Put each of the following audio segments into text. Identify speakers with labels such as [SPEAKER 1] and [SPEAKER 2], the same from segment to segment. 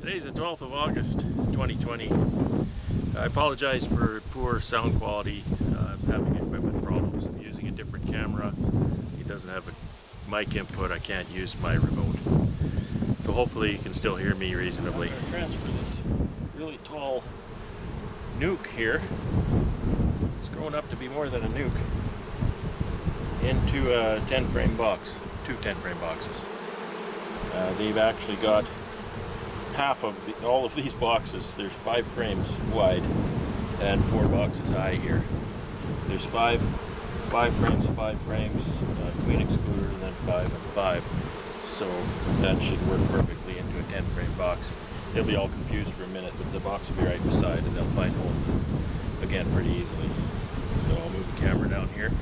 [SPEAKER 1] Today's the 12th of August 2020. I apologize for poor sound quality. I'm having equipment problems. I'm using a different camera. It doesn't have a mic input. I can't use my remote. So hopefully you can still hear me reasonably. I'm going to transfer this really tall nuke here. It's grown up to be more than a nuke into a 10 frame box. 2 10 frame boxes. They've actually got half of all of these boxes. There's 5 frames wide and 4 boxes high here. There's 5 frames, 5 frames, queen excluder, and then 5 and 5. So that should work perfectly into a 10 frame box. They'll be all confused for a minute, but the box will be right beside and they'll find home again pretty easily. So I'll move the camera down here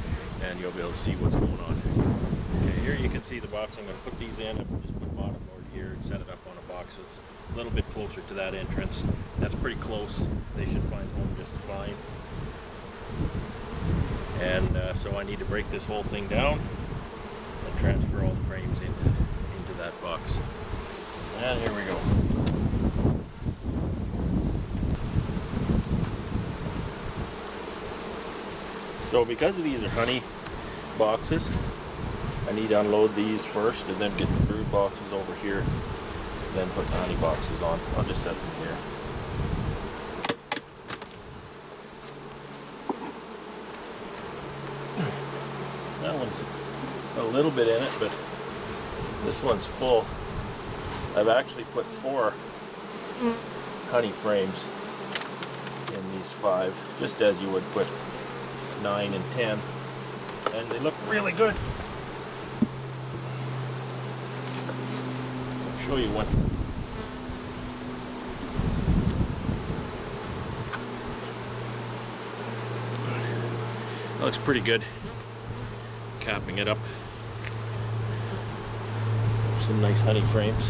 [SPEAKER 1] and you'll be able to see what's going on. Okay, here you can see the box. I'm going to put these in. I'll just put bottom board here and set it up on a box that's a little bit closer to that entrance. That's pretty close. They should find home just fine. And so I need to break this whole thing down and transfer all the frames into that box. And here we go. So because these are honey boxes, I need to unload these first and then get the brood boxes over here, then put the honey boxes on. I'll just set them here. That one's a little bit in it, but this one's full. I've actually put 4 honey frames in these 5, just as you would put 9 and 10, and they look really good. I'll show you one. That looks pretty good. Capping it up. Some nice honey frames.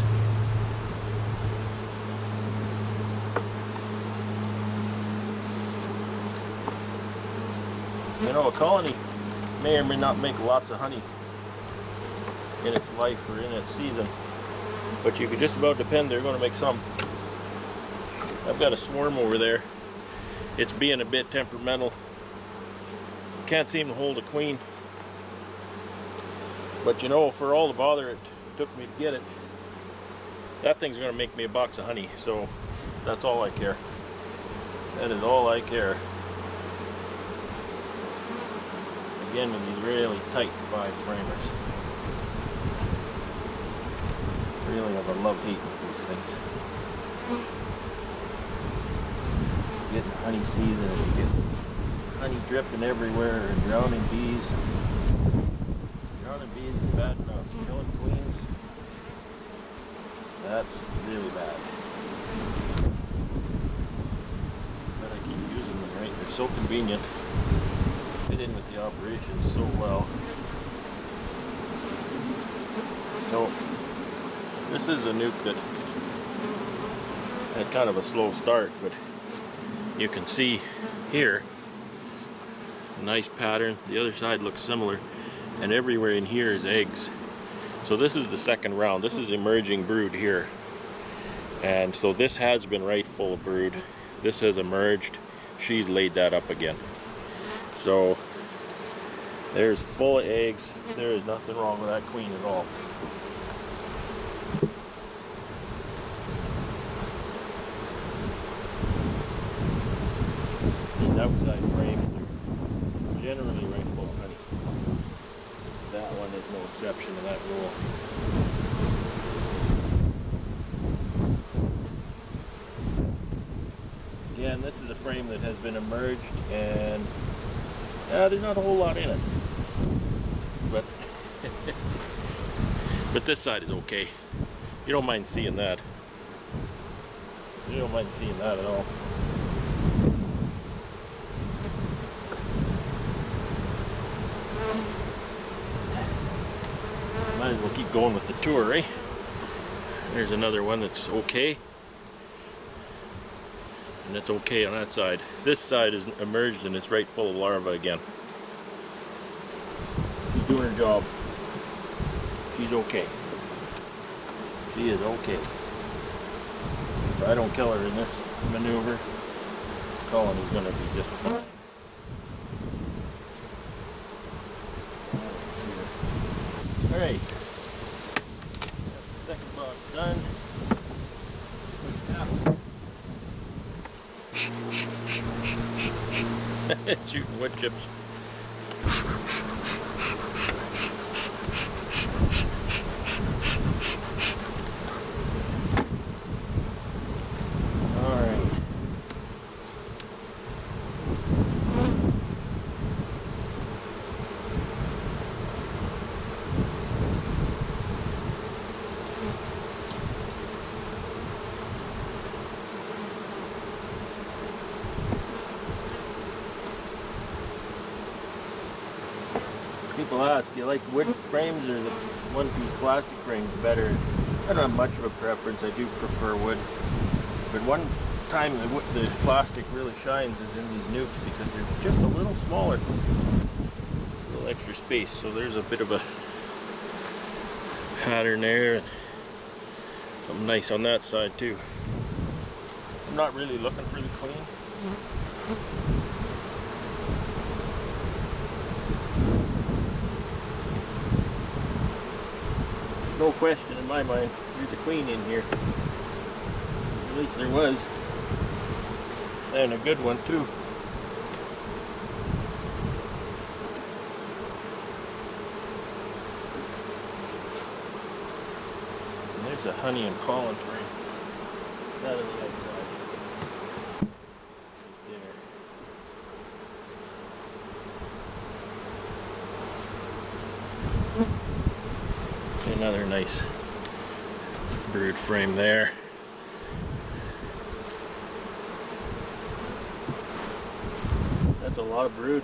[SPEAKER 1] You know, a colony may or may not make lots of honey in its life or in its season, but you can just about depend they're going to make some. I've got a swarm over there. It's being a bit temperamental. Can't seem to hold a queen. But you know, for all the bother it took me to get it, that thing's going to make me a box of honey, so that's all I care. That is all I care. Again, with these really tight 5 framers. Really have a love-hate with these things. Getting honey season and you get honey dripping everywhere and drowning bees. Drowning bees is bad enough. Killing queens, that's really bad. But I keep using them, right? They're so convenient. Fit in with the operation so well. So this is a nuke that had kind of a slow start, but you can see here a nice pattern. The other side looks similar, and everywhere in here is eggs. So this is the second round. This is emerging brood here, and so this has been right full of brood. This has emerged. She's laid that up again. So there's full of eggs. There is nothing wrong with that queen at all. These outside frames are generally right full of honey. That one is no exception to that rule. Again, this is a frame that has been emerged, and there's not a whole lot in it, but this side is okay. You don't mind seeing that. You don't mind seeing that at all. Might as well keep going with the tour, eh? There's another one that's okay. And it's okay on that side. This side is emerged and it's right full of larvae again. She's doing her job. She's okay. She is okay. I don't kill her in this maneuver, this colony's going to be just fine. Alright, second box done. It's shooting wood chips. People ask, do you like wood frames or the one-piece plastic frames better? I don't have much of a preference. I do prefer wood. But one time the plastic really shines is in these nukes because they're just a little smaller. A little extra space. So there's a bit of a pattern there. And something nice on that side too. I'm not really looking for the clean. No question in my mind, there's a queen in here. At least there was. And a good one too. And there's a honey and pollen frame. That on the outside. Right there. Another nice brood frame there. That's a lot of brood.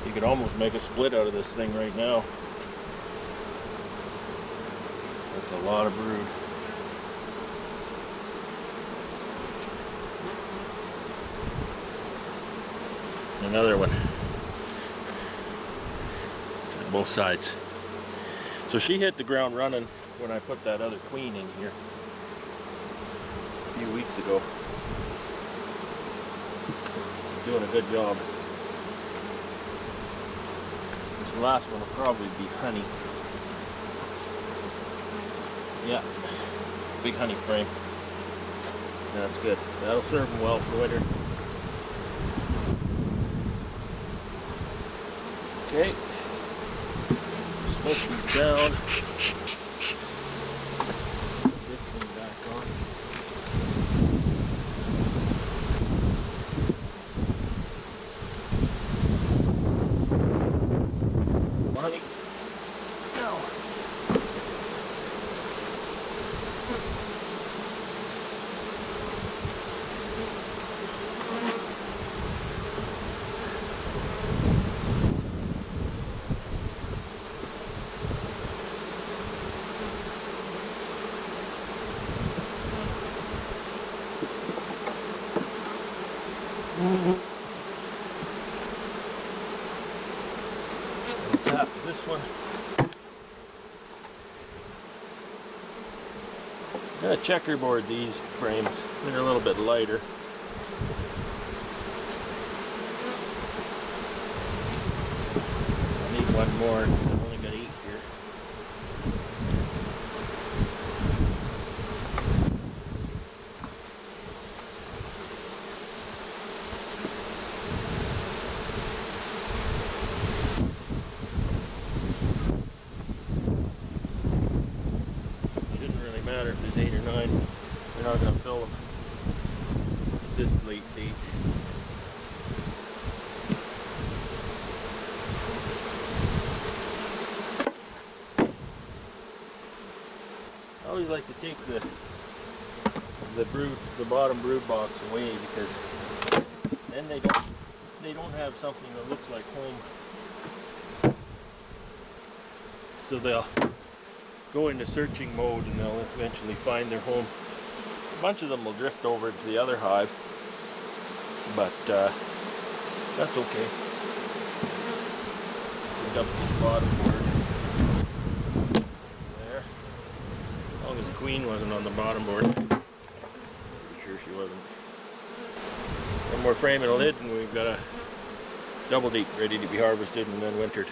[SPEAKER 1] You could almost make a split out of this thing right now. That's a lot of brood. Another one. It's on both sides. So she hit the ground running when I put that other queen in here a few weeks ago. Doing a good job. This last one will probably be honey. Yeah, big honey frame. That's good. That'll serve them well for winter. Okay. Smoke these down. Put this thing back on. Honey. No. Tap this one. I'm gonna checkerboard these frames. They're a little bit lighter. I need one more. I've only got 8 here. Matter if there's 8 or 9, they're not going to fill them this late date. I always like to take the bottom brood box away because then they don't have something that looks like home. So they'll go into searching mode and they'll eventually find their home. A bunch of them will drift over to the other hive, but that's okay. Pick up this bottom board there. As long as the queen wasn't on the bottom board. she wasn't. One more frame and a lid, and we've got a double deep ready to be harvested and then wintered.